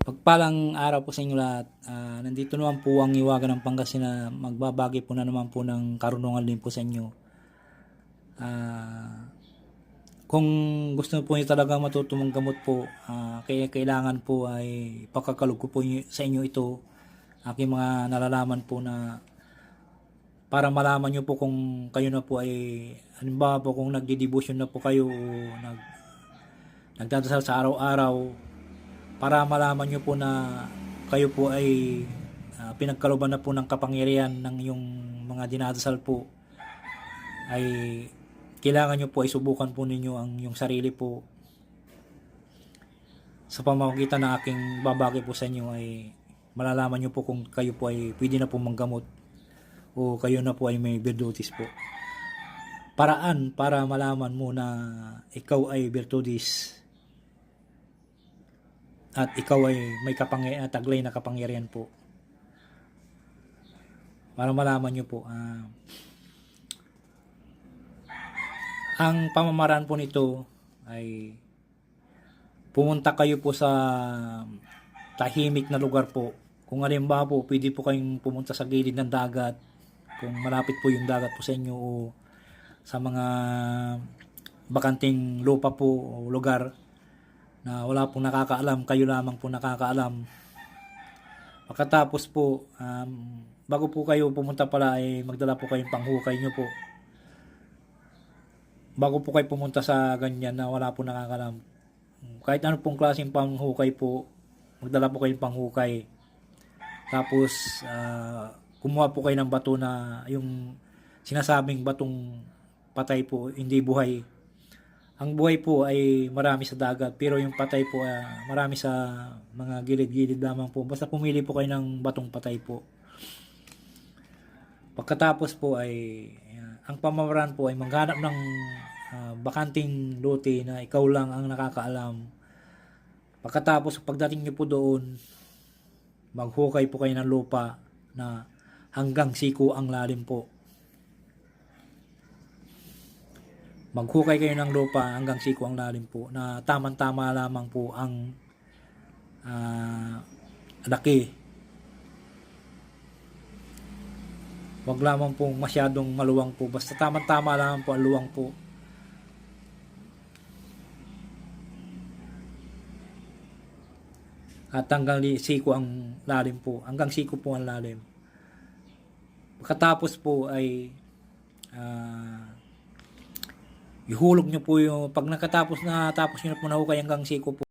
Pagpalang araw po sa inyo lahat. Nandito naman po ang Iwagan ng Pangasinan na magbabagi po na naman po ng karunungan din po sa inyo. Kung gusto po niyo talaga matutong gamot po, kaya kailangan po ay pakakalog ko po sa inyo ito. Aking mga nalalaman po na para malaman nyo po kung kayo na po ay, halimbawa po kung nagdi-devotion na po kayo o nagdadasal sa araw-araw, para malaman nyo po na kayo po ay pinagkalooban na po ng kapangyarihan ng yung mga dinadasal po, ay kailangan nyo po ay subukan po ninyo ang yung sarili po sa pamamagitan ng aking babagi po sa inyo. Ay malalaman nyo po kung kayo po ay pwede na po manggamot o kayo na po ay may virtudes po. Paraan para malaman mo na ikaw ay virtudes at ikaw ay may taglay na kapangyarihan po. Para malaman nyo po, ang pamamaraan po nito ay pumunta kayo po sa tahimik na lugar po. Kung halimbawa po, pwede po kayong pumunta sa gilid ng dagat, kung malapit po yung dagat po sa inyo, o sa mga bakanting lupa po o lugar na wala pong nakakaalam, kayo lamang po nakakaalam. Pagkatapos po, bago po kayo pumunta pala ay magdala po kayong panghukay nyo po. Bago po kayo pumunta sa ganyan na wala po nakakaalam, kahit ano pong klaseng panghukay po, magdala po kayong panghukay. Tapos kumuha po kayo ng bato na yung sinasabing batong patay po, hindi buhay. Ang buhay po ay marami sa dagat, pero yung patay po marami sa mga gilid-gilid lamang po. Basta pumili po kayo ng batong patay po. Pagkatapos po ay ang pamamaraan po ay maghanap ng bakanting lote na ikaw lang ang nakakaalam. Pagkatapos pagdating niyo po doon, maghukay po kayo ng lupa na hanggang siko ang lalim po. Maghukay kayo ng lupa hanggang siko ang lalim po, na tamang-tama lamang po ang laki. Wag lamang po masyadong maluwang po, basta tamang-tama lamang po ang luwang po. At hanggang siko ang lalim po, hanggang siko po ang lalim. Pagkatapos po ay ihulog nyo po yung, pag nakatapos nyo na po nahukay hanggang siko po,